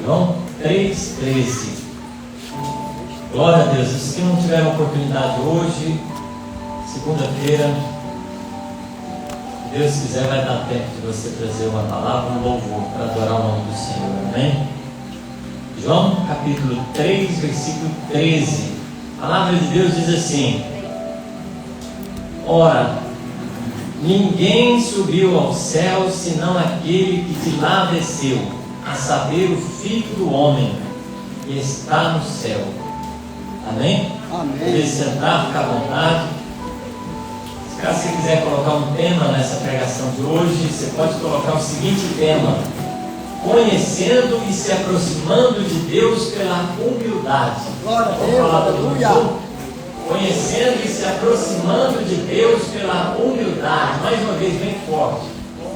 João 3,13. Glória a Deus. Os que não tiveram oportunidade hoje, segunda-feira, se Deus quiser, vai dar tempo de você trazer uma palavra, um louvor para adorar o nome do Senhor. Amém? João capítulo 3, versículo 13. A palavra de Deus diz assim: ora, ninguém subiu ao céu senão aquele que de lá desceu, a saber, o Filho do Homem que está no céu. Amém? Amém. Pode sentar, ficar à vontade. Caso você quiser colocar um tema nessa pregação de hoje, você pode colocar o seguinte tema: conhecendo e se aproximando de Deus pela humildade. Glória a Vamos Deus, falar todo aleluia. mundo? Conhecendo e se aproximando de Deus pela humildade. Mais uma vez, bem forte.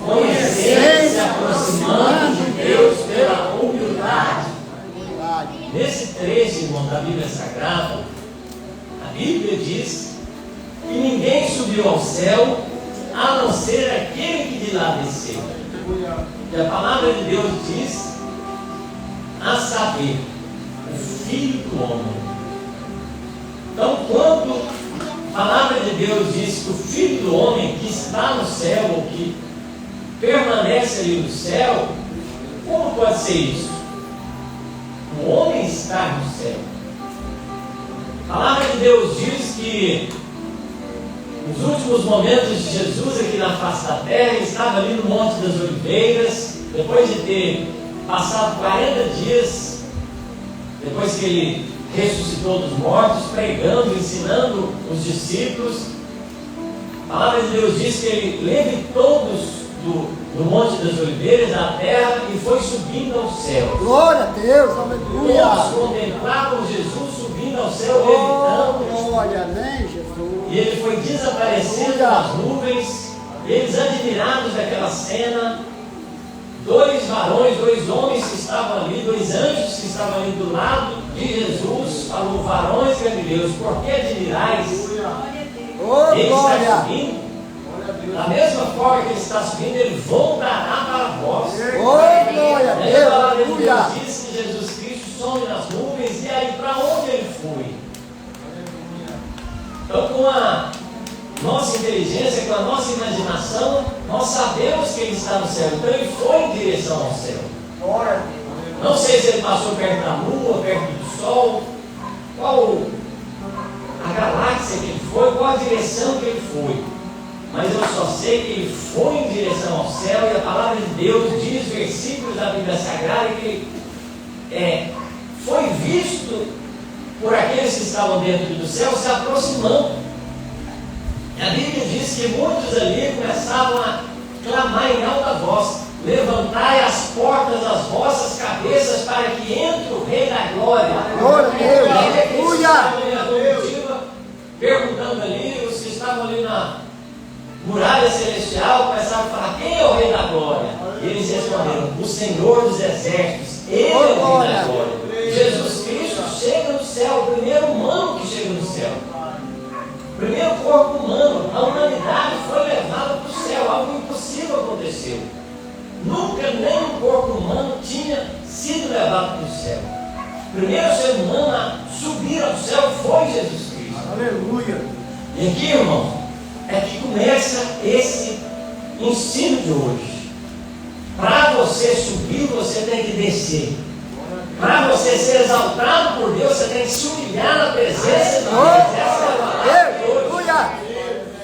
Conhecendo e se aproximando de Deus pela humildade. Nesse trecho, irmão, da Bíblia Sagrada, a Bíblia diz que ninguém subiu ao céu a não ser aquele que de lá desceu. E a palavra de Deus diz, a saber, o Filho do Homem. Então, quando a palavra de Deus diz que o Filho do Homem que está no céu, ou que permanece ali no céu, como pode ser isso? O homem está no céu. A palavra de Deus diz que nos últimos momentos de Jesus aqui na face da terra, ele estava ali no Monte das Oliveiras, depois de ter passado 40 dias, depois que ele ressuscitou dos mortos, pregando, ensinando os discípulos. A palavra de Deus diz que ele levitou-os do Monte das Oliveiras à terra e foi subindo ao céu. Glória a Deus, aleluia. Todos contemplavam Jesus subindo ao céu, levitando. Glória, amém, Jesus. E ele foi desaparecendo nas nuvens. Eles, admirados daquela cena, dois varões, dois homens que estavam ali, dois anjos que estavam ali do lado de Jesus, falou: varões galileus, por que admirais? Oh, Ele está glória. subindo. Da mesma forma que ele está subindo, ele voltará para vós. Oh, glória a E aí Deus, a palavra de aleluia. Deus diz que Jesus Cristo some nas nuvens. E aí, para onde ele foi? Então, com a nossa inteligência, com a nossa imaginação, nós sabemos que ele está no céu. Então, ele foi em direção ao céu. Não sei se ele passou perto da lua, perto do sol, qual a galáxia que ele foi, qual a direção que ele foi. Mas eu só sei que ele foi em direção ao céu, e a palavra de Deus diz, versículos da Bíblia Sagrada, que ele foi visto por aqueles que estavam dentro do céu se aproximando. E a Bíblia diz que muitos ali começavam a clamar em alta voz: levantai as portas das vossas cabeças para que entre o Rei da Glória. Glória a Deus, aleluia. Perguntando ali, os que estavam ali na muralha celestial começaram a falar: quem é o Rei da Glória? E eles responderam: o Senhor dos Exércitos. Ele é o Rei da Glória. Jesus Cristo chega no céu, o primeiro humano que chega no céu, o primeiro corpo humano. A humanidade foi levada para o céu. Algo impossível aconteceu. Nunca nenhum corpo humano tinha sido levado para o céu. O primeiro ser humano a subir ao céu foi Jesus Cristo. Aleluia. E aqui, irmão, é que começa esse ensino de hoje. Para você subir, você tem que descer. Para você ser exaltado por Deus, você tem que se humilhar na presença de Deus. Essa é a palavra de hoje.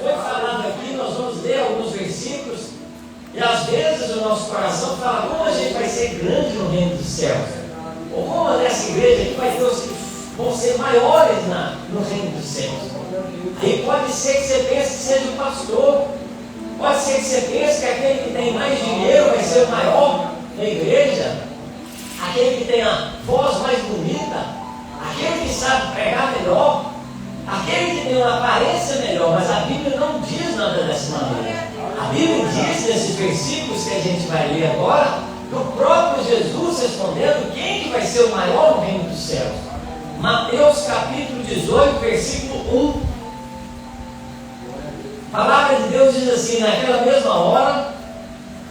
Foi falado aqui, nós vamos ler alguns versículos, e às vezes o nosso coração fala: como a gente vai ser grande no reino dos céus? Ou como nessa igreja aqui vai ter os que vão ser maiores no reino dos céus? Aí pode ser que você pense que seja o pastor, pode ser que você pense que aquele que tem mais dinheiro vai ser o maior na igreja, aquele que tem a voz mais bonita, aquele que sabe pregar melhor, aquele que tem uma aparência melhor. Mas a Bíblia não diz nada dessa maneira. A Bíblia diz nesses versículos que a gente vai ler agora, do próprio Jesus respondendo quem que vai ser o maior no reino dos céus. Mateus capítulo 18, versículo 1. A palavra de Deus diz assim: naquela mesma hora,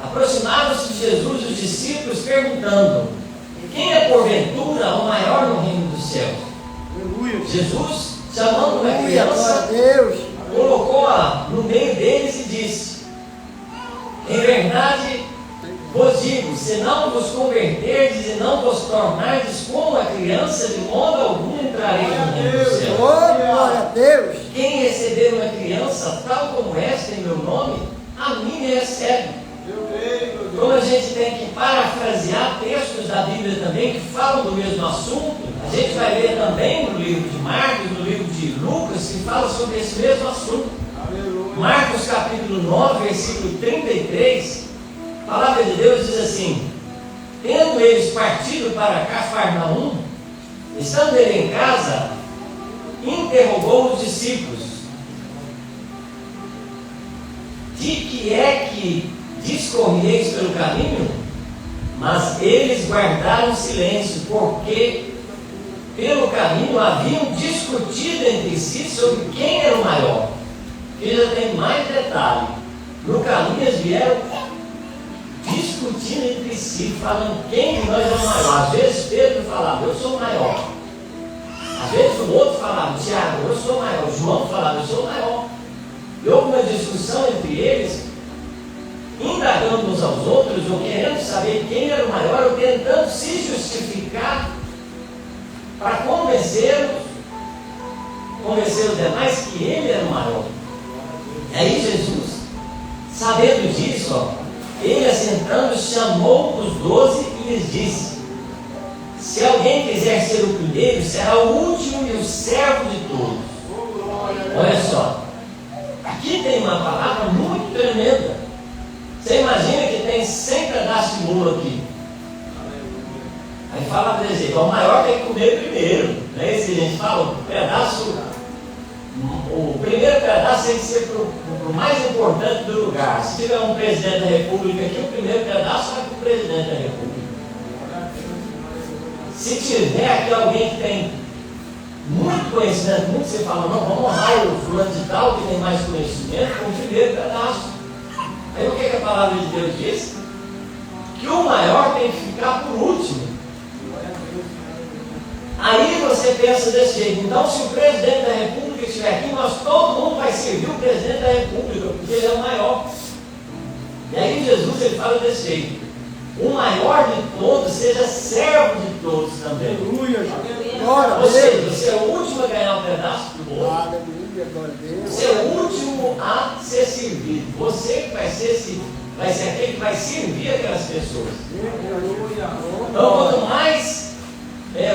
aproximaram-se de Jesus os discípulos, perguntando: Quem é porventura o maior no reino dos céus? Aleluia. Jesus, chamando uma Aleluia. Glória a criança, Deus. colocou-a no meio deles e disse: em verdade vos digo, se não vos converterdes e não vos tornardes como a criança, de modo algum entrareis no reino dos Oh, céus. glória a Deus. Quem receber uma criança tal como esta em meu nome, a mim me recebe. Como a gente tem que parafrasear textos da Bíblia também que falam do mesmo assunto, a gente vai ler também no livro de Marcos, no livro de Lucas, que fala sobre esse mesmo assunto. Marcos capítulo 9, versículo 33, a palavra de Deus diz assim: tendo eles partido para Cafarnaum, estando ele em casa, interrogou os discípulos: de que é que discorrieis pelo caminho? Mas eles guardaram silêncio, porque pelo caminho haviam discutido entre si sobre quem era o maior. E já tem mais detalhe: no caminho eles vieram discutindo entre si, falando quem de nós é o maior. Às vezes Pedro falava: eu sou o maior. Às vezes o outro falava: Tiago, eu sou o maior. João falava: eu sou o maior. E houve uma discussão entre eles, indagando uns aos outros, ou querendo saber quem era o maior, ou tentando se justificar para convencer os demais que ele era o maior. E aí Jesus, sabendo disso, ele assentando, chamou os 12 e lhes disse: se alguém quiser ser o primeiro, será o último e o servo de todos. Olha só, aqui tem uma palavra muito tremenda. Você imagina que tem 100 pedaços de bolo aqui. Aí fala para dizer, o maior tem que comer primeiro. Não é isso que a gente fala? O primeiro pedaço tem que ser para o mais importante do lugar. Se tiver um presidente da república aqui, o primeiro pedaço vai para o presidente da república. Se tiver aqui alguém que tem muito conhecimento, muito, você fala: não, vamos honrar o fulano de tal que tem mais conhecimento com o primeiro pedaço. Aí o que a palavra de Deus diz? Que o maior tem que ficar por último. Aí você pensa desse jeito: então, se o presidente da república estiver aqui, todo mundo vai servir o presidente da república, porque ele é o maior. E aí Jesus ele fala desse jeito: o maior de todos seja servo de todos também. Aleluia. Glória a Ou seja, Deus. você é o último a ganhar um pedaço do bolo. Aleluia. Glória a Deus. Você é o último a ser servido. Você que vai ser aquele que vai servir aquelas pessoas. Então, quanto mais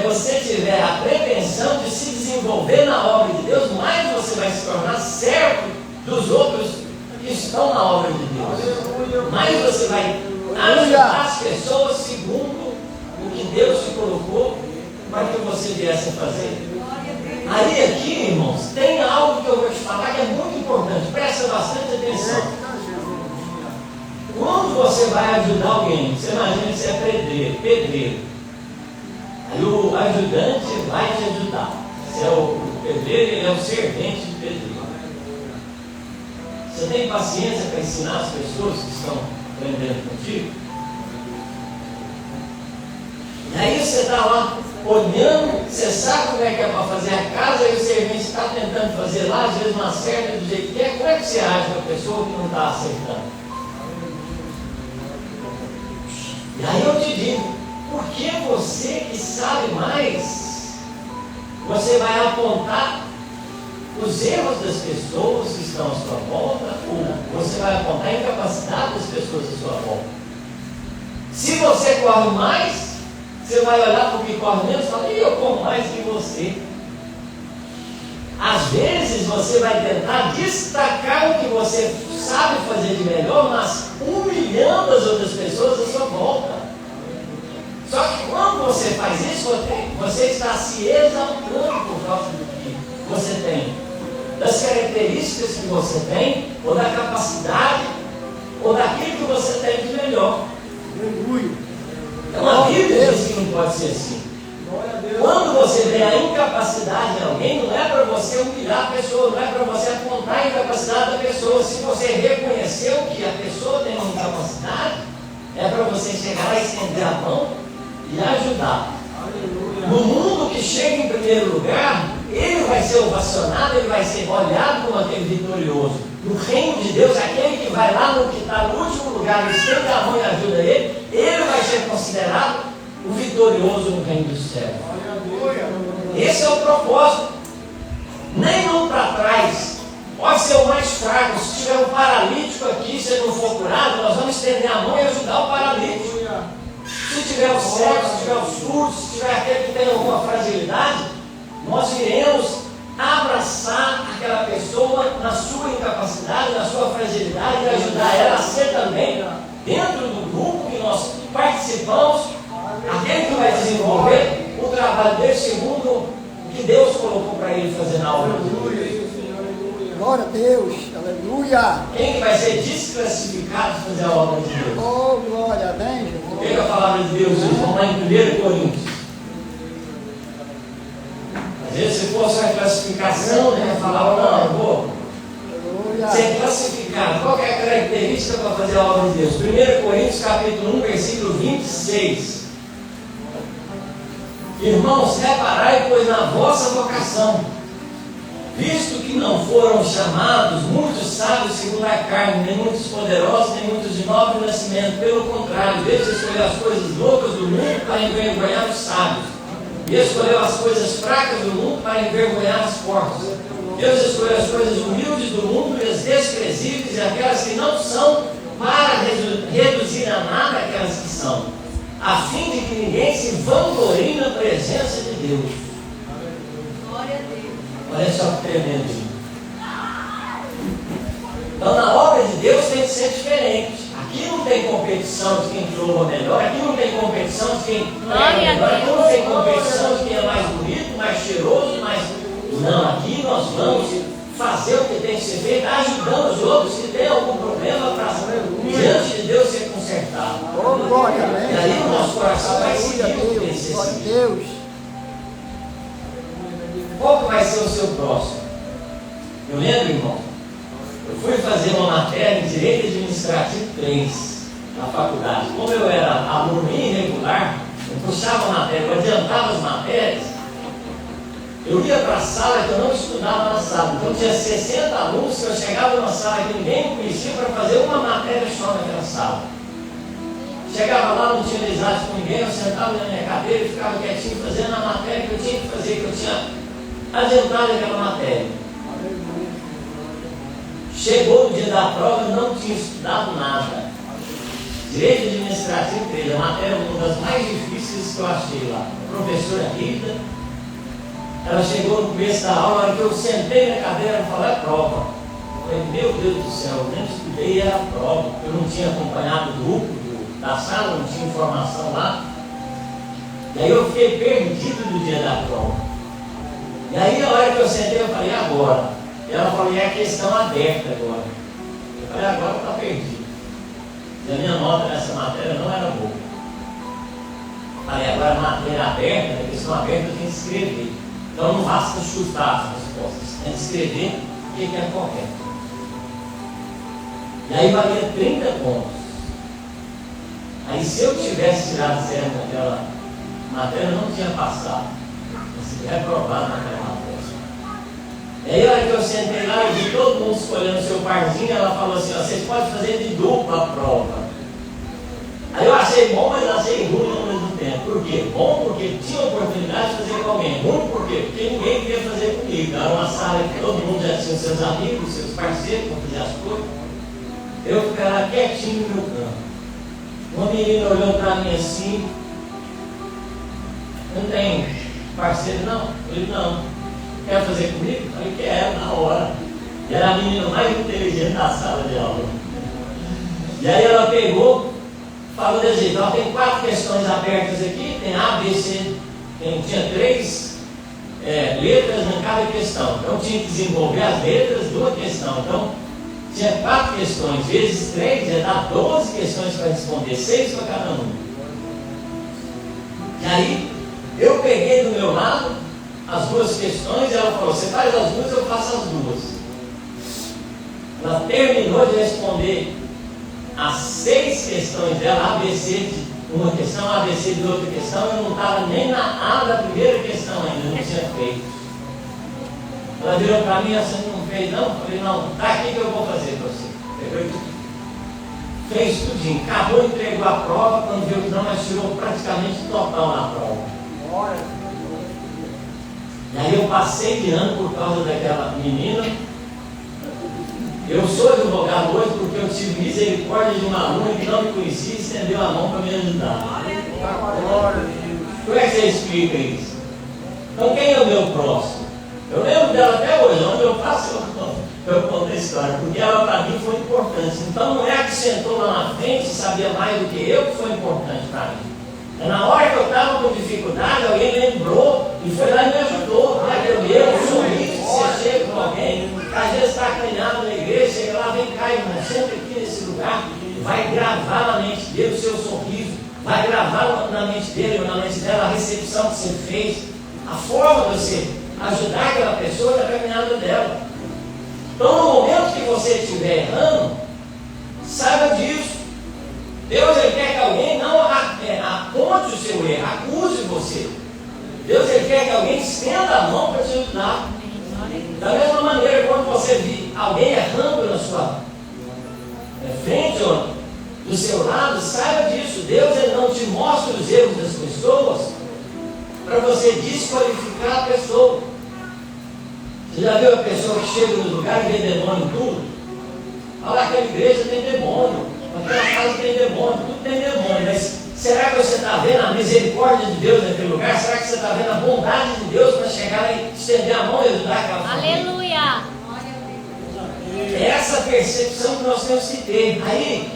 você tiver a pretensão de se desenvolver na obra de Deus, mais você vai se tornar servo dos outros que estão na obra de Deus. Mais você vai ajudar as pessoas segundo o que Deus te colocou para que você viesse a fazer. Aí aqui, irmãos, tem algo que eu vou te falar que é muito importante. Presta bastante atenção. Quando você vai ajudar alguém, você imagina que você é pedreiro. Aí o ajudante vai te ajudar. Você é o pedreiro, ele é o servente do pedreiro. Você tem paciência para ensinar as pessoas que estão aprendendo contigo? E aí você está lá olhando, você sabe como é que é para fazer a casa, e o servente está tentando fazer lá, às vezes não acerta do jeito que é. Como é que você age com a pessoa que não está acertando? E aí eu te digo: porque você que sabe mais, você vai apontar os erros das pessoas que estão à sua volta, ou você vai apontar a incapacidade das pessoas à sua volta. Se você corre mais, você vai olhar para o que corre menos e falar: eu corro mais que você. Às vezes você vai tentar destacar o que você sabe fazer de melhor, mas humilhando as outras pessoas à sua volta. Só que quando você faz isso, você está se exaltando por causa do que você tem, das características que você tem, ou da capacidade, ou daquilo que você tem de melhor. Então a Bíblia diz que não pode ser assim. Quando você vê a incapacidade em alguém, não é para você humilhar a pessoa, não é para você apontar a incapacidade da pessoa. Se você reconheceu que a pessoa tem uma incapacidade, é para você chegar lá e estender a mão e ajudar. chega em primeiro lugar, ele vai ser ovacionado, ele vai ser olhado como aquele vitorioso. No reino de Deus, aquele que vai lá no que está no último lugar, estende a mão e ajuda ele vai ser considerado o vitorioso no reino dos céus. Esse é o propósito. Nem um para trás. Pode ser o mais fraco. Se tiver um paralítico aqui, se ele não for curado, nós vamos estender a mão e ajudar o paralítico. Se tiver o cego, se tiver o surdo, se tiver aquele que tem alguma fragilidade, nós iremos abraçar aquela pessoa na sua incapacidade, na sua fragilidade e ajudar ela a ser também, dentro do grupo que nós participamos, aquele que vai desenvolver o trabalho dele segundo o que Deus colocou para ele fazer na obra de Deus. Glória a Deus, aleluia. Quem que vai ser desclassificado de fazer a obra de Deus? Oh, glória, bem, O que a palavra de Deus diz? Vamos lá em 1 Coríntios. Às vezes, se fosse uma classificação, né? Falava, não, eu vou ser classificado. Qual que é a característica para fazer a obra de Deus? 1 Coríntios, capítulo 1, versículo 26. Irmãos, reparai, pois, na vossa vocação, visto que não foram chamados muitos sábios segundo a carne, nem muitos poderosos, nem muitos de nobre nascimento. Pelo contrário, Deus escolheu as coisas loucas do mundo para envergonhar os sábios. Deus escolheu as coisas fracas do mundo para envergonhar os fortes. Deus escolheu as coisas humildes do mundo e as desprezíveis e aquelas que não são, para reduzir a nada aquelas que são, a fim de que ninguém se vanglorie na presença de Deus. Glória a Deus. Olha só que tremendo. Então, na obra de Deus tem que ser diferente. Aqui não tem competição de quem louva melhor, aqui não tem competição de quem prega melhor, aqui não tem competição de quem é mais bonito, mais cheiroso, mais... Não, aqui nós vamos fazer o que tem que ser feito, ajudando os outros que têm algum problema para diante de Deus ser consertado. Oh, glória, E aí o nosso coração vai seguir o que tem que glória a ser. Deus. Qual que vai ser o seu próximo? Eu lembro, irmão, eu fui fazer uma matéria em Direito Administrativo 3 na faculdade. Como eu era aluno irregular, eu puxava a matéria, eu adiantava as matérias, eu ia para a sala que eu não estudava na sala. Então tinha 60 alunos que eu chegava numa sala que ninguém me conhecia para fazer uma matéria só naquela sala. Chegava lá, não tinha amizade com ninguém, eu sentava na minha cadeira e ficava quietinho fazendo a matéria que eu tinha que fazer, que eu tinha adiantado aquela matéria. Chegou no dia da prova, eu não tinha estudado nada. Direito Administrativo 3, a matéria uma das mais difíceis que eu achei lá. A professora Rita, ela chegou no começo da aula, na hora que eu sentei na cadeira, ela falou, é prova. Eu falei, meu Deus do céu, eu nem estudei, era prova. Eu não tinha acompanhado o grupo da sala, não tinha informação lá. E aí eu fiquei perdido no dia da prova. E aí na hora que eu sentei, eu falei, agora? E ela falou, e é a questão aberta agora. Eu falei, agora está perdido. E a minha nota nessa matéria não era boa. Falei, agora a matéria aberta, a questão aberta eu tenho que escrever. Então não basta chutar as respostas, tem que escrever o que é correto. E aí valia 30 pontos. Aí se eu tivesse tirado zero naquela matéria, eu não tinha passado. Eu seria reprovado naquela matéria. E aí a hora que eu sentei lá, eu vi todo mundo escolhendo o seu parzinho, ela falou assim, ó, vocês podem fazer de dupla a prova. Aí eu achei bom, mas achei ruim ao mesmo tempo. Por quê? Bom porque tinha oportunidade de fazer com alguém. Ruim por quê? Porque ninguém queria fazer comigo. Era uma sala que todo mundo já tinha seus amigos, seus parceiros para fazer as coisas. Eu ficava quietinho no meu canto. Uma menina olhou para mim assim, não tem parceiro não? Eu falei, não. Quer fazer comigo? Eu falei, quero, na hora. E era a menina mais inteligente da sala de aula. E aí ela pegou, falou desse jeito, ela tem 4 questões abertas aqui, tem A, B, C, tinha 3 letras em cada questão. Então tinha que desenvolver as letras de uma questão. Então tinha 4 questões, vezes 3, ia dar 12 questões para responder, 6 para cada um. E aí eu peguei do meu lado as 2 questões e ela falou, você faz as 2, eu faço as 2. Ela terminou de responder as 6 questões dela, A, B, C, uma questão, ABC de outra questão, eu não estava nem na A da primeira questão ainda, não tinha feito. Ela virou para mim, você não fez não? Eu falei, não, tá aqui que eu vou fazer para você. Pegou tudo. Fez tudinho, acabou, entregou a prova, quando viu que não, mas tirou praticamente total na prova. E aí eu passei de ano por causa daquela menina. Eu sou advogado hoje porque eu tive misericórdia de uma aluna que não me conhecia e estendeu a mão para me ajudar. Como é que você explica isso? Então quem é o meu próximo? Eu lembro dela até hoje, onde eu passo eu conto a história, porque ela para mim foi importante. Então não é a que sentou lá na frente e sabia mais do que eu que foi importante para mim. É na hora que eu estava com dificuldade, alguém lembrou e foi lá e me ajudou. Eu um sorriso, você chega com alguém, às vezes está acanhado na igreja, chega lá, vem cá, irmão, senta aqui nesse lugar, vai gravar na mente dele o seu sorriso, vai gravar na mente dele ou na mente dela a recepção que você fez, a forma de você ajudar aquela pessoa na caminhada dela. Então, no momento que você estiver errando, saiba disso. Deus ele quer que alguém não aponte o seu erro, acuse você. Deus ele quer que alguém estenda a mão para te ajudar. Da mesma maneira, quando você vê alguém errando na sua frente ou do seu lado, saiba disso. Deus ele não te mostra os erros das pessoas para você desqualificar a pessoa. Você já viu a pessoa que chega no lugar e vê demônio em tudo? Olha, aquela igreja tem demônio, aquela casa tem demônio, tudo tem demônio. Mas será que você está vendo a misericórdia de Deus naquele lugar? Será que você está vendo a bondade de Deus para chegar e estender a mão e ajudar aquela família? Aleluia! É essa percepção que nós temos que ter. Aí,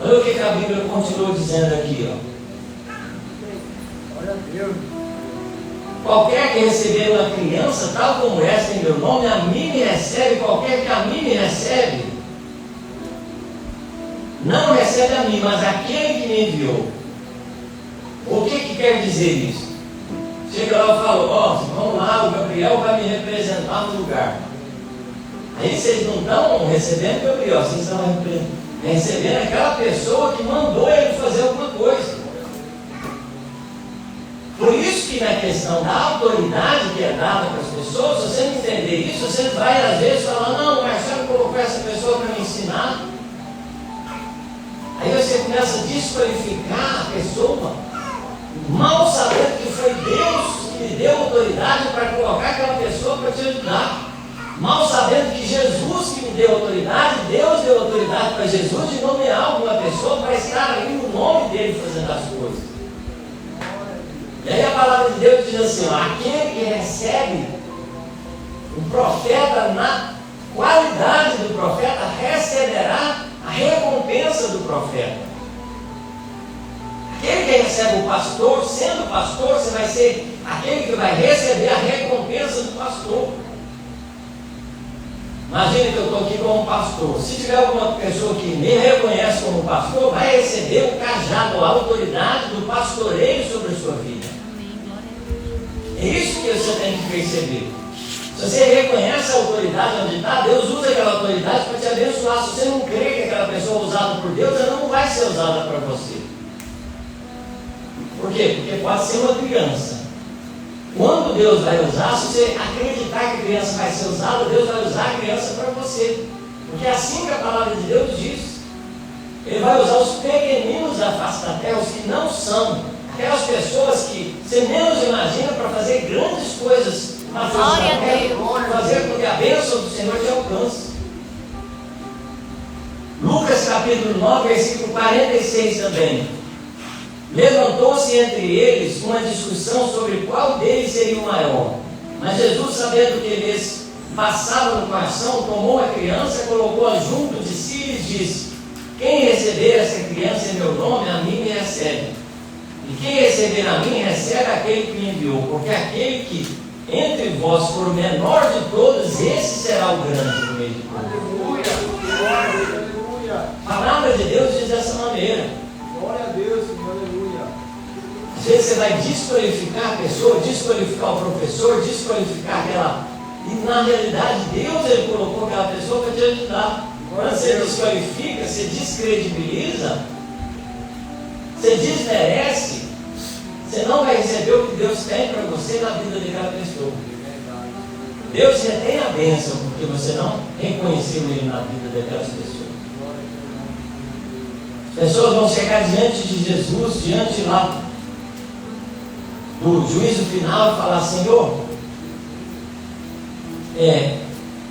olha o que a Bíblia continua dizendo aqui, ó. Glória a Deus. Qualquer que receber uma criança, tal como esta em meu nome, a mim me recebe. Qualquer que a mim me recebe, não recebe a mim, mas aquele que me enviou. O que quer dizer isso? Chega lá e fala, ó, vamos lá, o Gabriel vai me representar no lugar. Aí vocês não estão recebendo o Gabriel, vocês estão recebendo aquela pessoa que mandou ele fazer alguma coisa. Por isso que na questão da autoridade que é dada para as pessoas, se você não entender isso, você vai às vezes falar, não, o Marcelo colocou essa pessoa para me ensinar. Aí você começa a desqualificar a pessoa, mal sabendo que foi Deus que lhe deu autoridade para colocar aquela pessoa para te ajudar. Mal sabendo que Jesus que me deu autoridade, Deus deu autoridade para Jesus de nomear alguma pessoa para estar ali no nome dele fazendo as coisas. E aí a palavra de Deus diz assim, ó, aquele que recebe o profeta na qualidade do profeta, receberá a recompensa do profeta. Aquele que recebe o pastor, sendo pastor, você vai ser aquele que vai receber a recompensa do pastor. Imagina que eu estou aqui como pastor. Se tiver alguma pessoa que me reconhece como pastor, vai receber o cajado, a autoridade do pastoreio sobre a sua vida. É isso que você tem que perceber. Se você reconhece a autoridade onde está, Deus usa aquela autoridade para te abençoar. Se você não crê que aquela pessoa é usada por Deus, ela não vai ser usada para você. Por quê? Porque pode ser uma criança. Quando Deus vai usar, se você acreditar que a criança vai ser usada, Deus vai usar a criança para você. Porque é assim que a palavra de Deus diz. Ele vai usar os pequeninos da face da terra, os que não são. Aquelas pessoas que você menos imagina para fazer grandes coisas na face da terra, fazer com que a bênção do Senhor te alcance. Lucas capítulo 9, versículo 46 também. Levantou-se entre eles uma discussão sobre qual deles seria o maior. Mas Jesus, sabendo que eles passavam no coração, tomou a criança, colocou-a junto de si e lhes disse: quem receber essa criança em meu nome, a mim me recebe. E quem receber a mim, recebe aquele que me enviou. Porque aquele que entre vós for o menor de todos, esse será o grande no meio de todos. Aleluia. A palavra de Deus diz dessa maneira. Glória a Deus, Senhor, aleluia. Às vezes você vai desqualificar a pessoa, desqualificar o professor, desqualificar aquela... E na realidade Deus ele colocou aquela pessoa para te ajudar. Quando você desqualifica, você descredibiliza, você desmerece, você não vai receber o que Deus tem para você na vida daquela pessoa. Deus retém a bênção porque você não reconheceu Ele na vida daquelas pessoas. As pessoas vão chegar diante de Jesus, diante lá do juízo final e falar: Senhor, o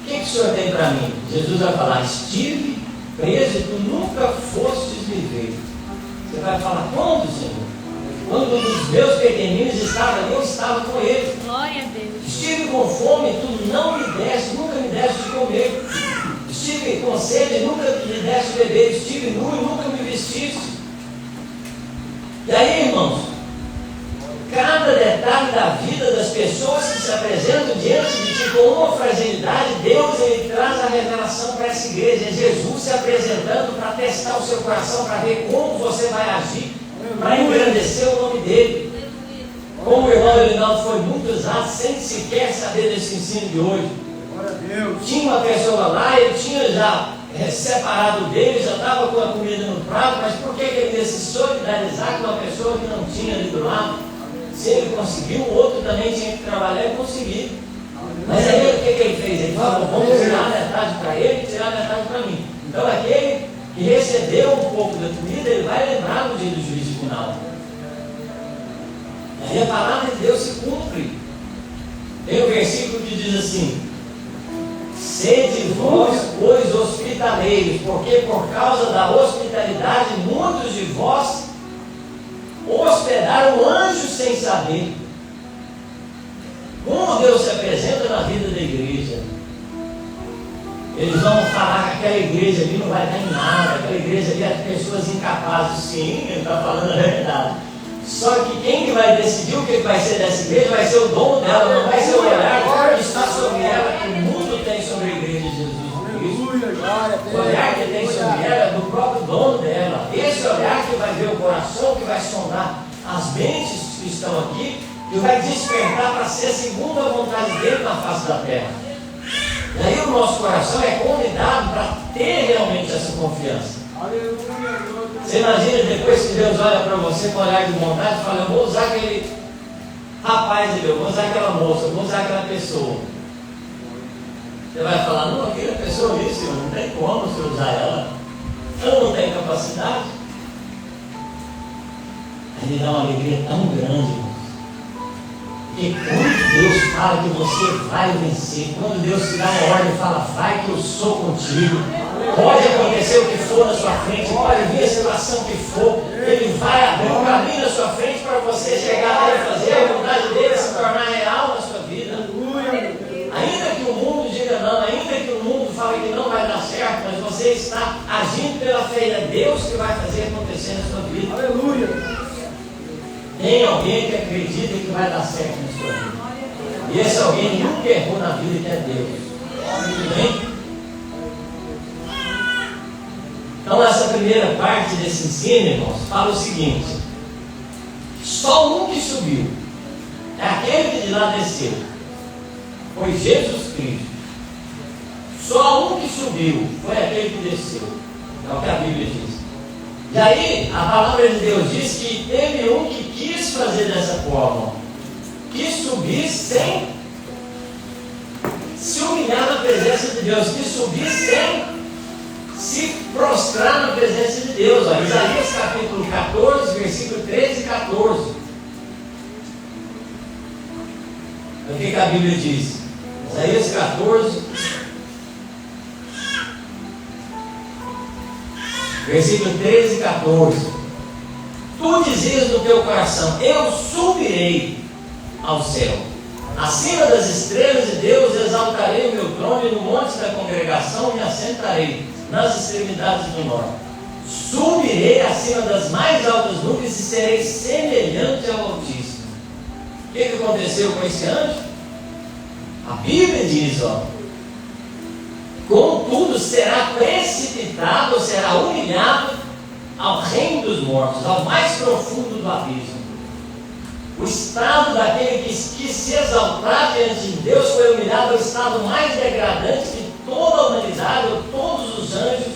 que o Senhor tem para mim? Jesus vai falar: estive preso e tu nunca fostes me ver. Você vai falar: quando, Senhor? Quando um dos meus pequeninos estava ali, eu estava com ele. Glória a Deus. Estive com fome, tu não me deste, nunca me deste de comer. Estive com sede, nunca me deste de beber. Estive nu e nunca me vestiste. E aí, irmãos, cada detalhe da vida das pessoas que se apresentam diante de ti com uma fragilidade, Deus ele traz a revelação para essa igreja. É Jesus se apresentando para testar o seu coração, para ver como você vai agir, para engrandecer o nome dele. Como o irmão Elinaldo foi muito usado, sem sequer saber desse ensino de hoje. Tinha uma pessoa lá, ele tinha já separado dele, já estava com a comida no prato, mas por que ele ia se solidarizar com uma pessoa que não tinha ali do lado? Se ele conseguiu, o outro também tinha que trabalhar e conseguir. Mas aí o que ele fez? Ele falou: vamos tirar metade para ele e tirar metade para mim. Então aquele que recebeu um pouco da comida, ele vai lembrar no dia do juízo final. E aí a palavra de Deus se cumpre. Tem um versículo que diz assim: sede vós, pois, hospitaleiros, porque por causa da hospitalidade muitos de vós hospedaram anjos sem saber. Como Deus se apresenta na vida da igreja? Eles vão falar que aquela igreja ali não vai dar em nada, aquela igreja ali é pessoas incapazes. Sim, ele está falando a verdade. Só que quem que vai decidir o que vai ser dessa igreja vai ser o dono dela, não vai ser o olhar que está sobre ela, que o mundo tem sobre a igreja de Jesus Cristo. O olhar que tem sobre ela é do próprio dono dela. Esse olhar que vai ver o coração, que vai sondar as mentes que estão aqui, que vai despertar para ser segundo a vontade dele na face da terra. E aí o nosso coração é convidado para ter realmente essa confiança. Você imagina depois que Deus olha para você com olhar de vontade e fala: eu vou usar aquele rapaz ali, eu vou usar aquela moça, eu vou usar aquela pessoa. Você vai falar: não, aquela pessoa ali, Senhor, não tem como você usar ela, ela não tem capacidade. Aí ele dá uma alegria tão grande, irmãos. Porque quando Deus fala que você vai vencer, quando Deus te dá uma ordem e fala: vai que eu sou contigo, pode acontecer o que for na sua frente, pode vir a situação que for, Ele vai abrir um caminho na sua frente para você chegar lá e fazer a vontade dele se tornar real na sua vida. Ainda que o mundo diga não, ainda que o mundo fale que não vai dar certo, mas você está agindo pela fé, é Deus que vai fazer acontecer na sua vida. Aleluia! Tem alguém que acredita que vai dar certo na sua vida. E esse alguém nunca errou na vida, que é Deus. Amém? Então essa primeira parte desse ensino, irmãos, fala o seguinte: só um que subiu, é aquele que de lá desceu, foi Jesus Cristo. Só um que subiu, foi aquele que desceu. É o que a Bíblia diz. E aí, a palavra de Deus diz que teve um que quis fazer dessa forma, quis subir sem se humilhar na presença de Deus, quis subir sem se prostrar na presença de Deus. Ó, Isaías capítulo 14, versículo 13 e 14. O que a Bíblia diz? Isaías 14, versículo 13 e 14. Tu dizias no teu coração: eu subirei ao céu, acima das estrelas de Deus exaltarei o meu trono, e no monte da congregação me assentarei nas extremidades do norte. Subirei acima das mais altas nuvens e serei semelhante ao Altíssimo. O que aconteceu com esse anjo? A Bíblia diz, ó: contudo será precipitado, ou será humilhado ao reino dos mortos, ao mais profundo do abismo. O estado daquele que quis se exaltar diante de Deus foi humilhado ao estado mais degradante que toda a humanidade, ou todos os anjos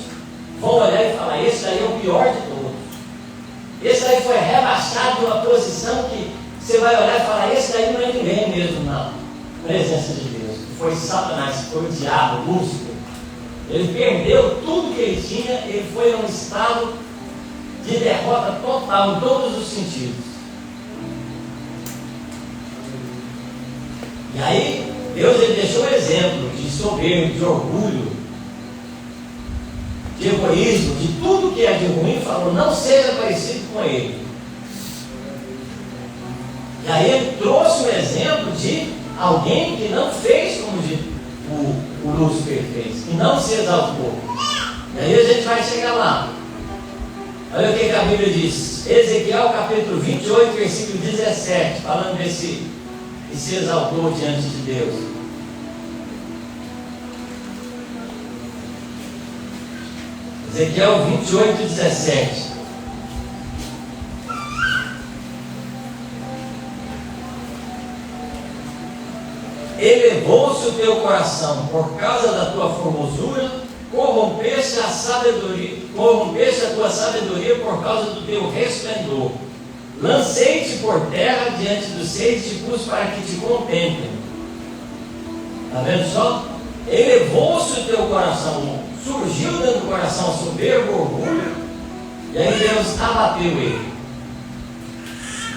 vão olhar e falar: esse daí é o pior de todos. Esse daí foi rebaixado de uma posição que você vai olhar e falar, esse daí não é ninguém mesmo, não. Presença de Deus. Foi Satanás, foi o diabo, Lúcifer. Ele perdeu tudo que ele tinha, ele foi a um estado de derrota total em todos os sentidos. E aí, Deus ele deixou um exemplo de soberba, de orgulho, de egoísmo, de tudo que é de ruim, falou, não seja parecido com ele. E aí ele trouxe um exemplo de alguém que não fez como o Lúcifer fez, que não se exaltou. E aí a gente vai chegar lá. Olha o que a Bíblia diz. Ezequiel capítulo 28, versículo 17, falando desse que se exaltou diante de Deus. Ezequiel 28, 17. Elevou-se o teu coração por causa da tua formosura, corrompeste a tua sabedoria por causa do teu resplendor. Lancei-te por terra diante dos seis e te pus para que te contemplem. Está vendo só? Elevou-se o teu coração, surgiu dentro do coração soberbo, orgulho, e aí Deus abateu ele.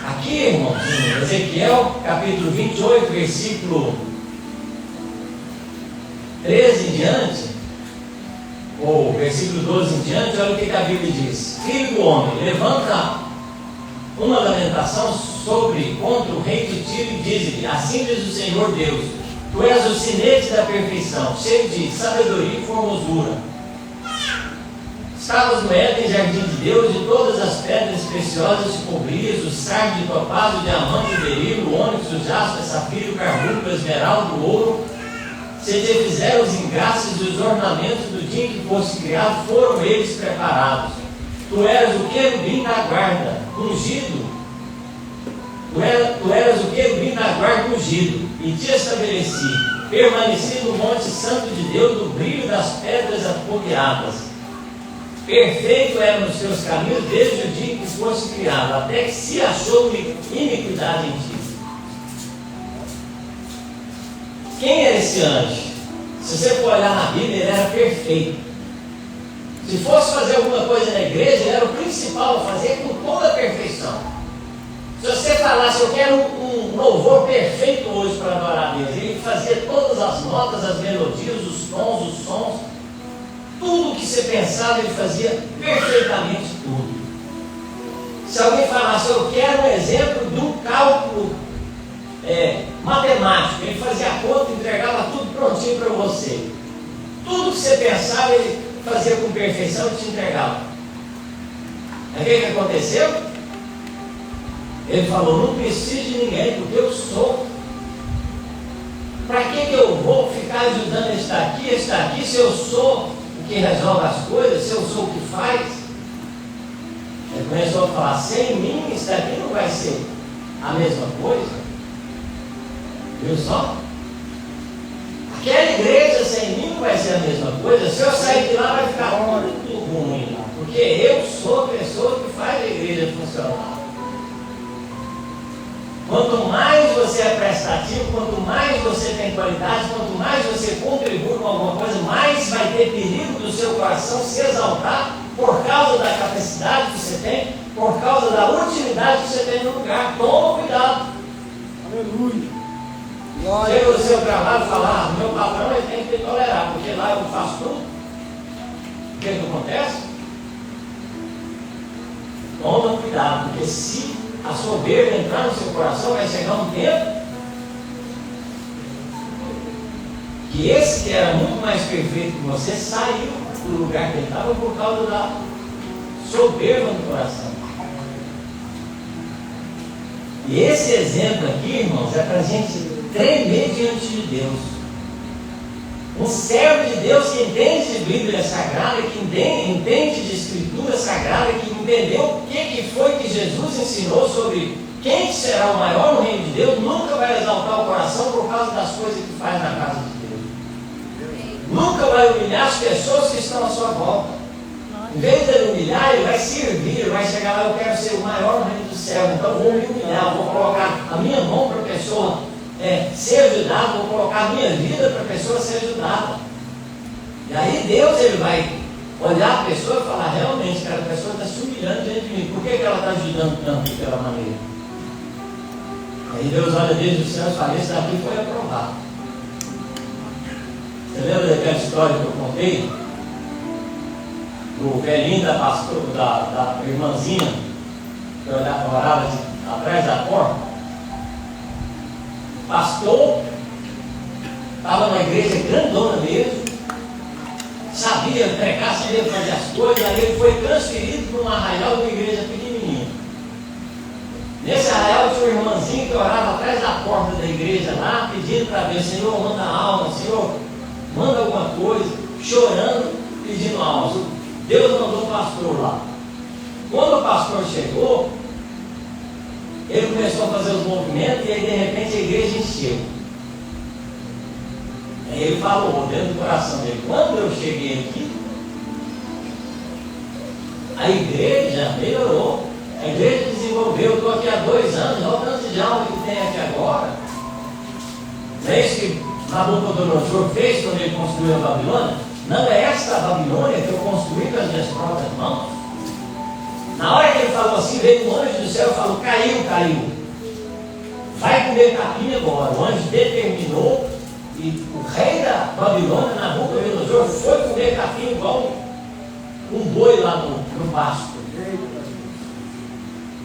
Aqui, irmãos, em Ezequiel capítulo 28, versículo 13 em diante, ou versículo 12 em diante, olha o que a Bíblia diz. Filho do homem, levanta uma lamentação contra o rei de Tiro e diz-lhe, assim diz o Senhor Deus, tu és o sinete da perfeição, cheio de sabedoria e formosura. Estavas no Éden, jardim de Deus, e todas as pedras preciosas te cobrias, o sardio, o topázio, o diamante, o berilo, o ônix, o jaspe, o safiro, o carbunclo, o esmeralda, o ouro. Se te fizeram os engaços e os ornamentos do dia em que foste criado, foram eles preparados. Tu eras o querubim da guarda, ungido. Tu eras o querubim da guarda ungido, e te estabeleci. Permaneci no monte santo de Deus, no brilho das pedras afogueadas. Perfeito era nos teus caminhos desde o dia em que foste criado, até que se achou iniquidade em ti. Quem era esse anjo? Se você for olhar na Bíblia, ele era perfeito. Se fosse fazer alguma coisa na igreja, ele era o principal a fazer com toda a perfeição. Se você falasse, eu quero um louvor perfeito hoje para adorar a Deus, ele fazia todas as notas, as melodias, os tons, os sons, tudo que você pensava, ele fazia perfeitamente tudo. Se alguém falasse, eu quero um exemplo do cálculo matemático, ele fazia a conta e entregava tudo prontinho para você. Tudo que você pensava, ele fazia com perfeição e te entregava. Aí o que aconteceu? Ele falou, não preciso de ninguém, porque eu sou. Para que eu vou ficar ajudando ele está aqui, se eu sou o que resolve as coisas, se eu sou o que faz? Ele começou a falar, sem mim, isso daqui não vai ser a mesma coisa. Viu só? Aquela igreja sem mim não vai ser a mesma coisa. Se eu sair de lá, vai ficar tudo ruim lá. Porque eu sou a pessoa que faz a igreja funcionar. Quanto mais você é prestativo, quanto mais você tem qualidade, quanto mais você contribui com alguma coisa, mais vai ter perigo do seu coração se exaltar por causa da capacidade que você tem, por causa da utilidade que você tem no lugar. Toma cuidado. Aleluia. Chega o seu trabalho e fala, meu patrão ele tem que tolerar, porque lá eu faço tudo. O que acontece? Toma cuidado, porque se a soberba entrar no seu coração, vai chegar um tempo que esse que era muito mais perfeito que você saiu do lugar que ele estava por causa da soberba no coração. E esse exemplo aqui, irmãos, é para a gente tremer diante de Deus. Um servo de Deus que entende de Bíblia Sagrada, que entende de Escritura Sagrada, que entendeu o que foi que Jesus ensinou sobre quem será o maior no reino de Deus, nunca vai exaltar o coração por causa das coisas que faz na casa de Deus. Nunca vai humilhar as pessoas que estão à sua volta. Em vez de ele humilhar, ele vai servir, ele vai chegar lá, eu quero ser o maior no reino do céu, então vou me humilhar, vou colocar a minha mão para a pessoa ser ajudada, vou colocar a minha vida para a pessoa ser ajudada. E aí Deus ele vai olhar a pessoa e falar, realmente, cara, a pessoa está se humilhando diante de mim, por que ela está ajudando tanto daquela maneira? Aí Deus olha desde os céus e fala, esse daqui foi aprovado. Você lembra daquela história que eu contei? Do velhinho da irmãzinha que orava atrás da porta. O pastor estava numa igreja grandona mesmo, sabia pregar, sabia fazer as coisas, aí ele foi transferido para um arraial de uma igreja pequenininha. Nesse arraial tinha uma irmãzinha que orava atrás da porta da igreja lá, pedindo para ver, Senhor, manda alma, Senhor, manda alguma coisa, chorando, pedindo alma. Deus mandou um pastor lá. Quando o pastor chegou, ele começou a fazer os movimentos e aí de repente a igreja encheu. Aí ele falou dentro do coração dele, quando eu cheguei aqui, a igreja melhorou, a igreja desenvolveu, eu estou aqui há 2 anos, olha o tanto de alma que tem aqui agora. Não é isso que Nabucodonosor fez quando ele construiu a Babilônia? Não é esta a Babilônia que eu construí com as minhas próprias mãos? Na hora que ele falou assim, veio um anjo do céu e falou, caiu. Vai comer capim agora. O anjo determinou e o rei da Babilônia, Nabucodonosor, foi comer capim igual um boi lá no pasto.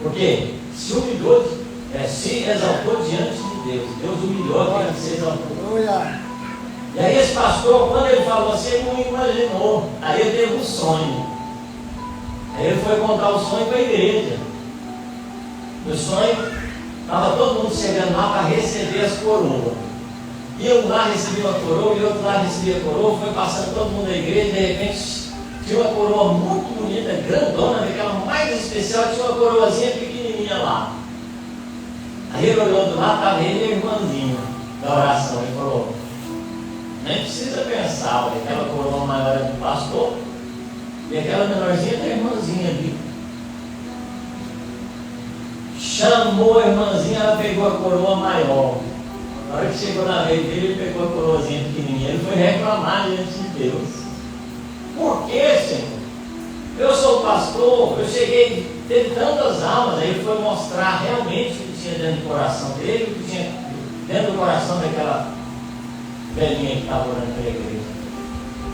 Porque se humilhou, se exaltou diante de Deus. Deus humilhou aquele que se exaltou. E aí esse pastor, quando ele falou assim, ele não imaginou. Aí ele teve um sonho. Aí ele foi contar o sonho para a igreja. No sonho, estava todo mundo chegando lá para receber as coroas. E um lá recebia uma coroa e outro lá recebia a coroa. Foi passando todo mundo da igreja e de repente tinha uma coroa muito bonita, grandona, aquela mais especial, tinha uma coroazinha pequenininha lá. Aí ele olhou do lado, estava ele e a irmãzinha da oração. Ele falou, nem precisa pensar, olha, aquela coroa maior é do pastor e aquela menorzinha da irmãzinha ali. Chamou a irmãzinha, ela pegou a coroa maior. Na hora que chegou na vez dele, ele pegou a coroazinha pequenininha. Ele foi reclamar diante de Deus. Por que, Senhor? Eu sou o pastor, eu cheguei, teve tantas almas. Aí ele foi mostrar realmente o que tinha dentro do coração dele, o que tinha dentro do coração daquela velhinha que estava orando pela igreja.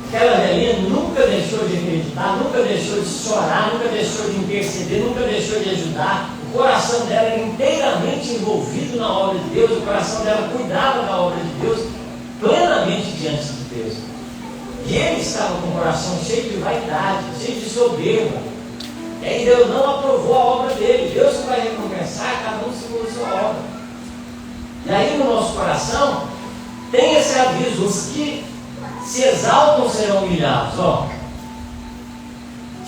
Aquela velhinha nunca deixou de acreditar, nunca deixou de chorar, nunca deixou de interceder, nunca deixou de ajudar. O coração dela era inteiramente envolvido na obra de Deus, o coração dela cuidava da obra de Deus, plenamente diante de Deus. E ele estava com o coração cheio de vaidade, cheio de soberba. E aí Deus não aprovou a obra dele. Deus que vai recompensar cada um segundo a sua obra. E aí no nosso coração tem esse aviso, os que se exaltam serão humilhados. Ó.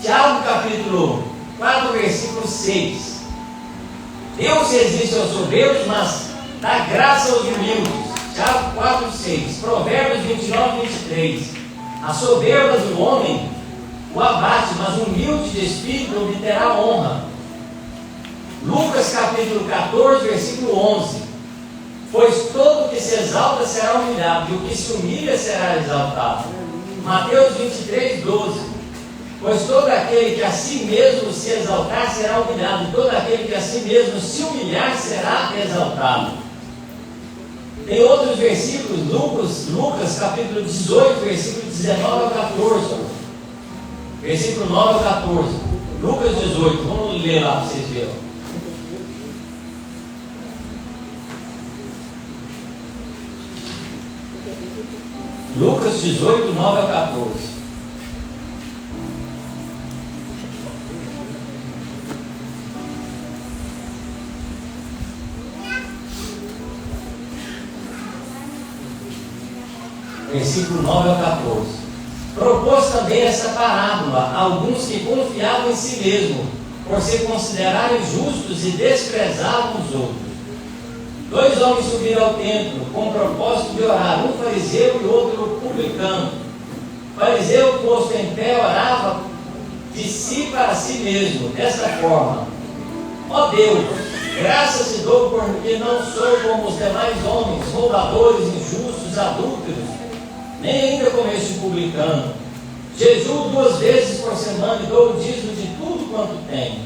Tiago capítulo 4, versículo 6. Deus resiste aos soberbos, mas dá graça aos humildes. Tiago 4, 6. Provérbios 29, 23. A soberba do homem o abate, mas o humilde de espírito obterá honra. Lucas capítulo 14, versículo 11. Pois todo que se exalta será humilhado, e o que se humilha será exaltado. Mateus 23, 12. Pois todo aquele que a si mesmo se exaltar será humilhado, e todo aquele que a si mesmo se humilhar será exaltado. Tem outros versículos, Lucas capítulo 18, versículo 19 ao 14. Versículo 9 ao 14. Lucas 18, vamos ler lá para vocês verem. Lucas 18, 9 ao 14. Versículo 9 ao 14. Propôs também essa parábola a alguns que confiavam em si mesmo, por se considerarem justos e desprezavam os outros. 2 homens subiram ao templo com o propósito de orar, um fariseu e outro publicano. O fariseu, posto em pé, orava de si para si mesmo, desta forma: ó Deus, graças te dou porque não sou como os demais homens, roubadores, injustos, adúlteros, nem ainda como este publicano. Jejuo 2 vezes por semana e dou o dízimo de tudo quanto tenho.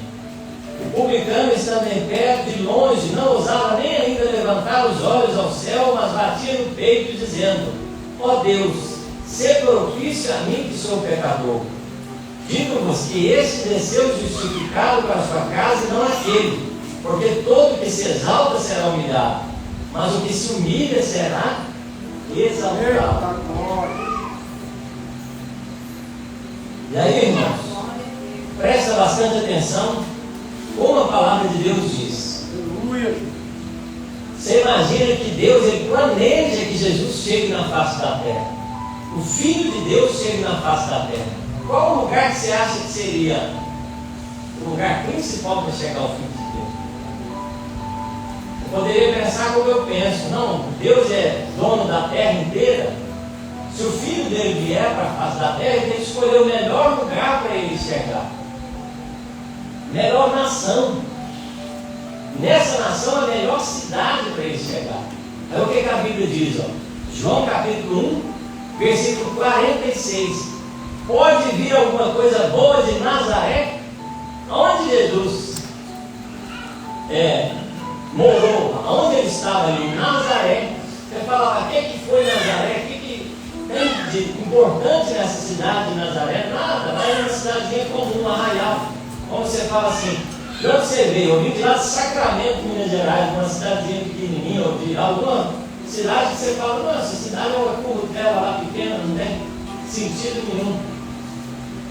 O publicano, estando em pé, de longe, não ousava nem ainda levantar os olhos ao céu, mas batia no peito, dizendo: ó Deus, sê propício a mim que sou pecador. Digo-vos que este desceu justificado para a sua casa e não aquele, porque todo que se exalta será humilhado, mas o que se humilha será exaltado. E aí, irmãos, presta bastante atenção como a palavra de Deus diz. Aleluia. Você imagina que Deus ele planeja que Jesus chegue na face da terra. O Filho de Deus chegue na face da terra. Qual o lugar que você acha que seria o lugar principal para chegar ao Filho de Deus? Eu poderia pensar como eu penso. Não, Deus é dono da terra inteira. Se o Filho dele vier para a face da terra, ele tem que escolher o melhor lugar para ele chegar. Melhor nação. Nessa nação, a melhor cidade para ele chegar. Aí o que a Bíblia diz? Ó? João capítulo 1, versículo 46. Pode vir alguma coisa boa de Nazaré? Onde Jesus morou? Onde ele estava ali? Em Nazaré. Você fala, o que foi Nazaré? O que tem de importante nessa cidade de Nazaré? Nada, lá é uma cidadezinha comum, um arraial. Como você fala assim, de onde você veio? Eu vim de lá de Sacramento, Minas Gerais, uma cidadezinha pequenininha, ou de alguma cidade que você fala, nossa, essa cidade é uma currutela lá pequena, não tem sentido nenhum.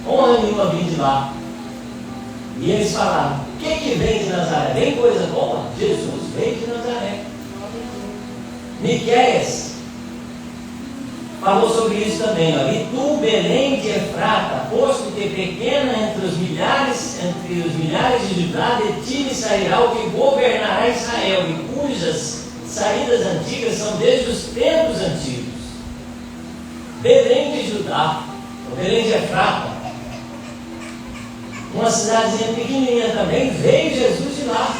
Honra nenhuma vim de lá. E eles falaram, o que vem de Nazaré? Vem coisa boa? Jesus veio de Nazaré. Miqueias falou sobre isso também, ó. E tu, Belém de Efrata, posto que pequena entre os milhares de Judá, de ti sairá o que governará Israel, e cujas saídas antigas são desde os tempos antigos. Belém de Judá, ou Belém de Efrata, uma cidadezinha pequenininha também, veio Jesus de lá.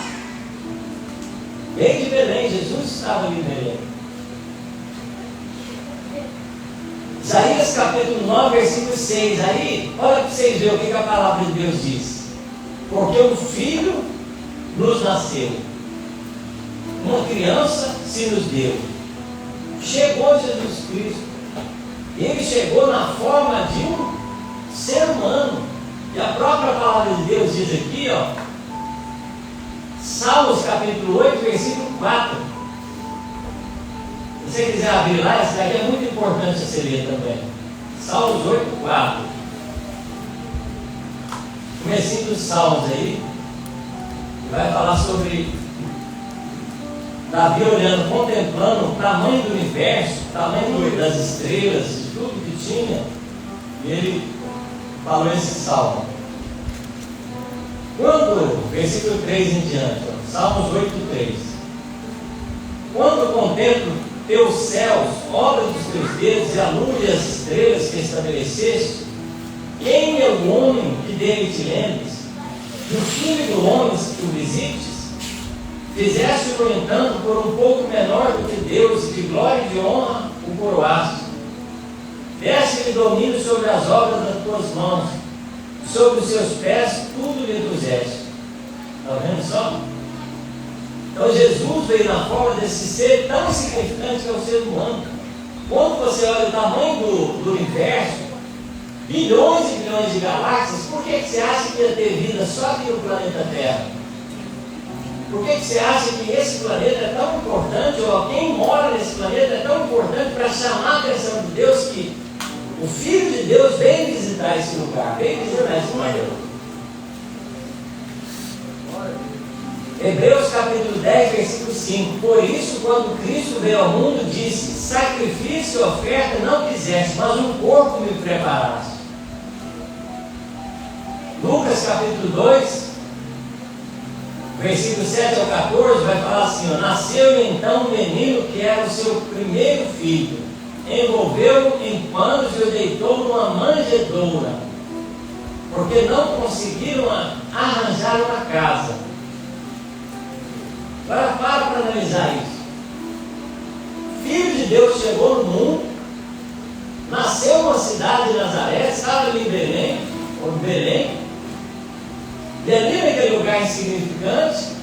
Veio de Belém, Jesus estava ali em Belém. Isaías capítulo 9, versículo 6. Aí, olha para vocês verem o que a palavra de Deus diz. Porque um filho nos nasceu, uma criança se nos deu. Chegou Jesus Cristo. Ele chegou na forma de um ser humano. E a própria palavra de Deus diz aqui, ó, Salmos capítulo 8, versículo 4. Se você quiser abrir lá, essa daqui é muito importante você ler também. Salmos 8, 4. Comecinho dos Salmos aí, vai falar sobre Davi olhando, contemplando o tamanho do universo, o tamanho das estrelas, de tudo que tinha, e ele falou esse salmo. Quando, versículo 3 em diante, ó, Salmos 8, 3. Quando contemplo teus céus, obra dos teus dedos, e a lua e as estrelas que estabeleceste, quem é o homem que dele te lembres? Do filho do homem que tu visites? Fizeste, no entanto, por um pouco menor do que Deus, de glória e de honra o coroaste. Deste-lhe domínio sobre as obras das tuas mãos, sobre os seus pés tudo lhe puseste. Está vendo só? Então Jesus veio na forma desse ser tão insignificante que é o ser humano. Quando você olha o tamanho do universo, bilhões e bilhões de galáxias, por que você acha que ia ter vida só aqui no planeta Terra? Por que você acha que esse planeta é tão importante, ou quem mora nesse planeta é tão importante para chamar a atenção de Deus, que o Filho de Deus veio visitar esse lugar, veio visitar esse planeta? Hebreus capítulo 10, versículo 5. Por isso, quando Cristo veio ao mundo, disse: sacrifício e oferta não quiseste, mas um corpo me preparaste. Lucas capítulo 2, versículo 7 ao 14, vai falar assim, ó, nasceu então um menino que era o seu primeiro filho, envolveu-o em panos e o deitou numa manjedoura, porque não conseguiram arranjar uma casa. Agora para analisar isso. Filho de Deus chegou no mundo, nasceu numa cidade de Nazaré, estava ali em Belém, e ali naquele lugar insignificante,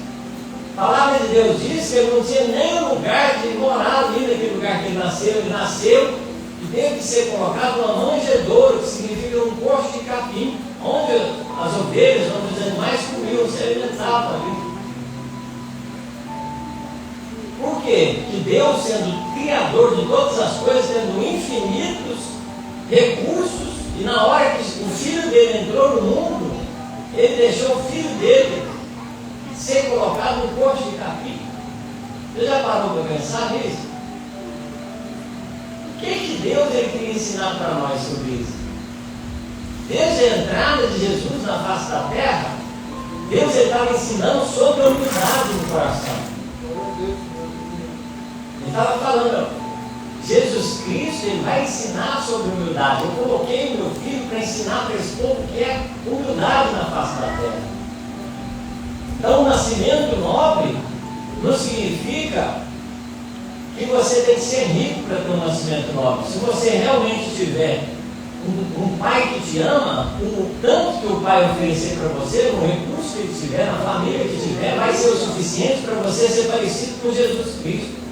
a palavra de Deus diz que ele não tinha nem um lugar de morar ali naquele lugar que ele nasceu e teve que ser colocado numa manjedoura, que significa um coxo de capim, onde as ovelhas, onde os animais comiam, se alimentavam ali. Por quê? Que Deus, sendo criador de todas as coisas, tendo infinitos recursos, e na hora que o filho dele entrou no mundo, ele deixou o filho dele ser colocado no coxo de capim. Você já parou para pensar nisso? O que Deus ele queria ensinar para nós sobre isso? Desde a entrada de Jesus na face da terra, Deus estava ensinando sobre a humildade no coração. Ele estava falando, Jesus Cristo ele vai ensinar sobre humildade. Eu coloquei o meu filho para ensinar para esse povo que é humildade na face da terra. Então o nascimento nobre não significa que você tem que ser rico para ter um nascimento nobre. Se você realmente tiver um pai que te ama, o tanto que o pai oferecer para você, o recurso que ele tiver, na família que tiver, vai ser o suficiente para você ser parecido com Jesus Cristo.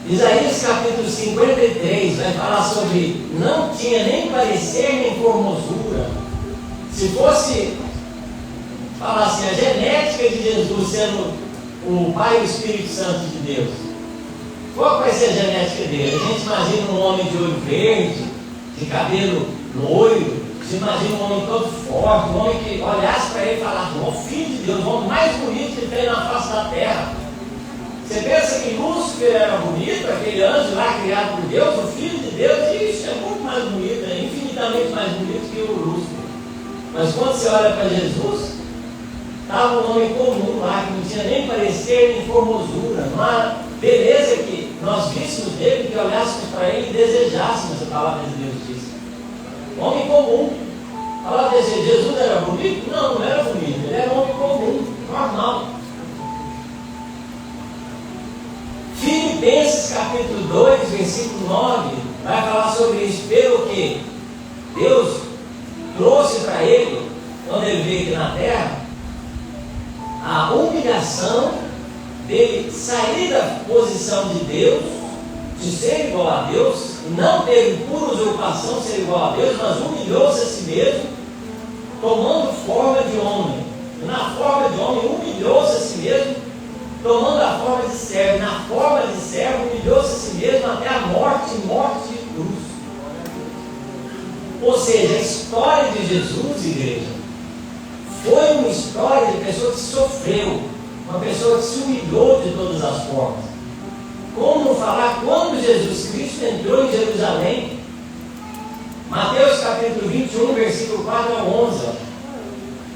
Isaías capítulo 53 vai falar sobre não tinha nem parecer nem formosura. Se fosse falar assim, a genética de Jesus sendo o Pai e o Espírito Santo de Deus, qual vai ser a genética dele? A gente imagina um homem de olho verde, de cabelo loiro, se imagina um homem todo forte, um homem que olhasse para ele e falasse, o filho de Deus, o homem mais bonito que tem na face da terra. Você pensa que Lúcifer era bonito, aquele anjo lá criado por Deus, o Filho de Deus, isso é muito mais bonito, é infinitamente mais bonito que o Lúcifer. Mas quando você olha para Jesus, estava um homem comum lá, que não tinha nem parecer nem formosura, uma beleza que nós víssemos dele, que olhássemos para ele e desejássemos, a palavra de Deus diz. Homem comum. A palavra de Jesus era bonito? Não, não era bonito, ele era um homem comum, normal. Filipenses capítulo 2, versículo 9, vai falar sobre isso, pelo que Deus trouxe para ele, quando ele veio aqui na terra, a humilhação dele sair da posição de Deus, de ser igual a Deus, não teve por usurpação ser igual a Deus, mas humilhou-se a si mesmo, tomando forma de homem. E na forma de homem humilhou-se a si mesmo, tomando a forma de servo. Na forma de servo humilhou-se a si mesmo até a morte de cruz. Ou seja, a história de Jesus, igreja, foi uma história de pessoa que sofreu, uma pessoa que se humilhou de todas as formas. Como não falar quando Jesus Cristo entrou em Jerusalém? Mateus capítulo 21, versículo 4 a 11.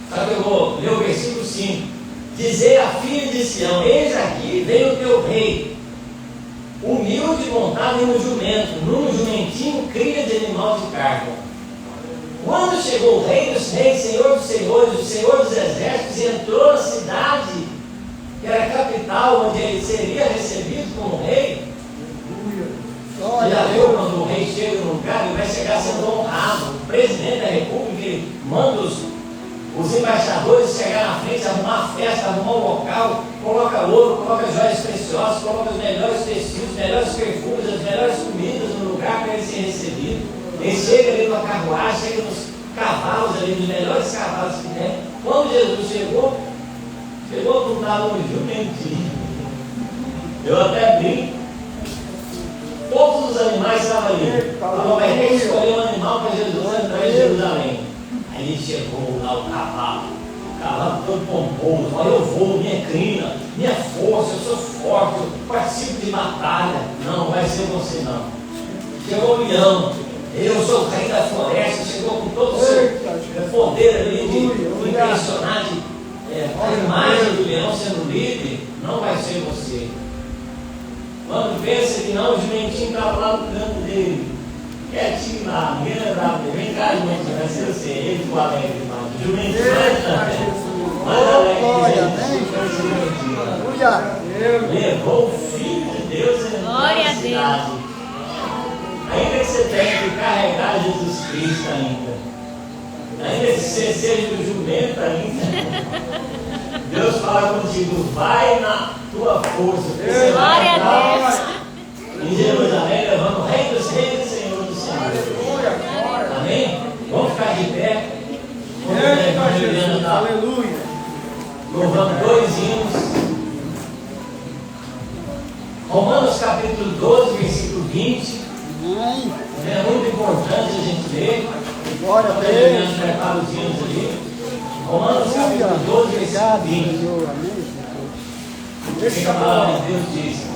Só que eu vou ler o versículo 5. Dizei à filha de Sião, eis aqui vem o teu rei, humilde montado em um jumento, num jumentinho cria de animal de carga. Quando chegou o rei dos reis, senhor dos senhores, o senhor dos exércitos, e entrou na cidade, que era a capital, onde ele seria recebido como rei, você já viu quando o rei chega num lugar, ele vai chegar sendo honrado. O presidente da república, ele manda os embaixadores chegar na frente, arrumar a festa, arrumar o local, coloca ouro, coloca joias preciosas, coloca os melhores tecidos, os melhores perfumes, as melhores comidas no lugar para ele ser recebido. Ele chega ali numa carruagem, chega nos cavalos ali, nos melhores cavalos que tem. Quando Jesus chegou com um talão de jumentinho. Eu até brinco. Todos os animais estavam ali. Falou, vai ter que escolher um animal para Jesus entrar em Jerusalém. Aí chegou lá o cavalo todo pomposo, olha, eu vou, minha crina, minha força, eu sou forte, eu participo de batalha. Não vai ser você não. Chegou o leão, eu sou o rei da floresta, chegou com todo o seu poder ali de impressionar, a imagem do leão sendo livre. Não vai ser você. Quando pensa que não, o jumentinho estava lá no canto dele, quietinho lá, ninguém lembrava dele. Vem cá, jumento, vai ser você, ele do alegre demais. Jumento, levou o Filho de Deus em Glória a cidade. Ainda que você tenha que carregar Jesus Cristo ainda que você seja o jumento ainda, Deus fala contigo, vai na tua força. Glória a Deus. Em Jerusalém, levando o Rei dos Reis e Senhor dos Senhores. Amém? Vamos ficar de pé. Aleluia. Louvando 2 hinos. Romanos capítulo 12, versículo 20. É muito importante a gente ler. Glória a Deus. Prepara os hinos ali. Romanos capítulo 12, versículo 20. O que a palavra de Deus diz?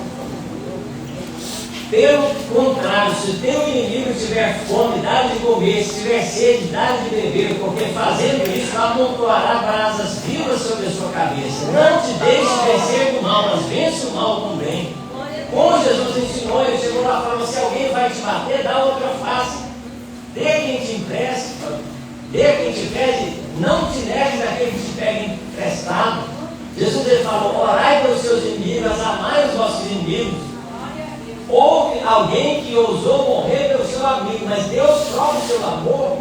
Pelo contrário, se teu inimigo tiver fome, dá de comer, se tiver sede, dá de beber, porque fazendo isso amontoará brasas vivas sobre a sua cabeça. Não te deixe vencer do mal, mas vence o mal com o bem. Como Jesus ensinou, ele chegou lá e falou: se alguém vai te bater, dá outra face. Dê quem te empresta, dê quem te pede, não te negues daquele que te pega emprestado. Jesus ele falou: orai pelos seus inimigos, amai os vossos inimigos. Houve alguém que ousou morrer pelo seu amigo, mas Deus prova o seu amor,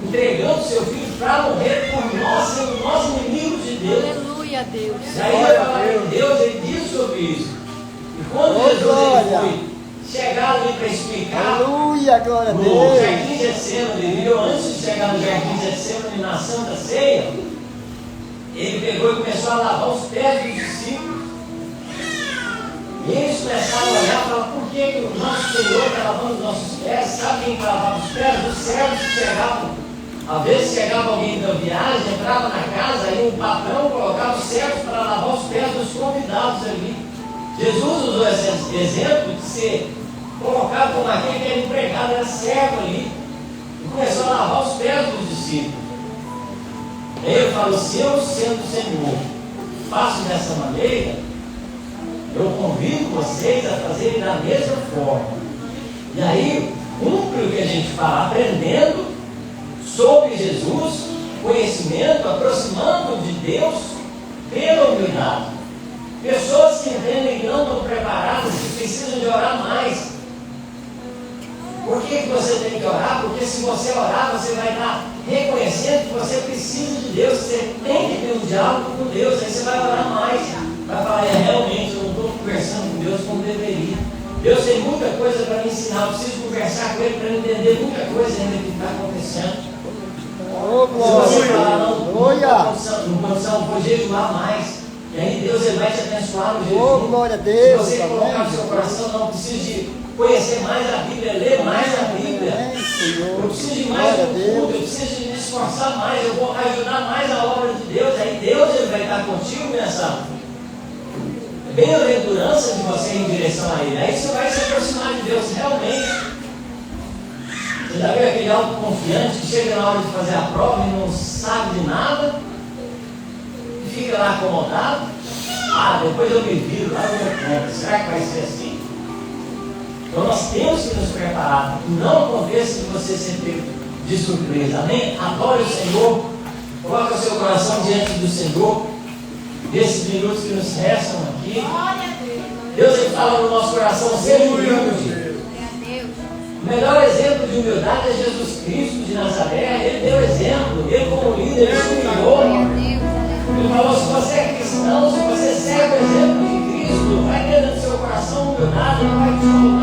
entregando seu filho para morrer por nós, sendo nós inimigos de Deus. Aleluia, Deus. E aí a palavra de Deus ele diz sobre isso. E quando Jesus ele foi chegar ali para explicar, Aleluia, glória a no Deus. jardim de Getsemane, ele viu antes de chegar no jardim de Getsemane na Santa Ceia, ele pegou e começou a lavar os pés dos discípulos. E eles começaram a olhar e falaram: por que o nosso Senhor está lavando os nossos pés? Sabe quem lavava os pés? Os servos que chegavam. Às vezes chegava alguém da viagem, entrava na casa, aí o patrão colocava os servos para lavar os pés dos convidados ali. Jesus usou esse exemplo de ser colocado como aquele que era empregado, era servo ali. E começou a lavar os pés dos discípulos. Aí ele falou: se eu, sendo Senhor, faço dessa maneira, eu convido vocês a fazerem da mesma forma. E aí, cumpre o que a gente fala, aprendendo sobre Jesus, conhecimento, aproximando de Deus pela humildade. Pessoas que entendem que não estão preparadas, que precisam de orar mais. Por que você tem que orar? Porque se você orar, você vai estar reconhecendo que você precisa de Deus, você tem que ter um diálogo com Deus, aí você vai orar mais. Vai falar: realmente eu não estou conversando com Deus como deveria. Deus tem muita coisa para me ensinar, eu preciso conversar com Ele para entender muita coisa ainda que está acontecendo. Se você falar: não vou jejuar mais, e aí Deus ele vai te abençoar no jejum. Glória a Deus. Se você colocar no seu coração: não preciso de conhecer mais a Bíblia, ler mais a Bíblia, eu preciso de mais culto, eu preciso de me esforçar mais, eu vou ajudar mais a obra de Deus, aí Deus ele vai estar contigo nessa bem-aventurança de você ir em direção a Ele. Aí você vai se aproximar de Deus realmente. Você já viu aquele autoconfiante que chega na hora de fazer a prova e não sabe de nada e fica lá acomodado? Depois eu me viro lá no meu ponto. Será que vai ser assim? Então nós temos que nos preparar. Não aconteça de você ser pego de surpresa. Amém? Adore o Senhor. Coloque o seu coração diante do Senhor. Desses minutos que nos restam aqui, Deus ele fala no nosso coração: seja humilde. O melhor exemplo de humildade é Jesus Cristo de Nazaré. Ele deu exemplo, ele como líder, ele se humilhou. Ele falou: se você é cristão, se você segue o exemplo de Cristo, vai ter no seu coração humildade, ele vai te colocar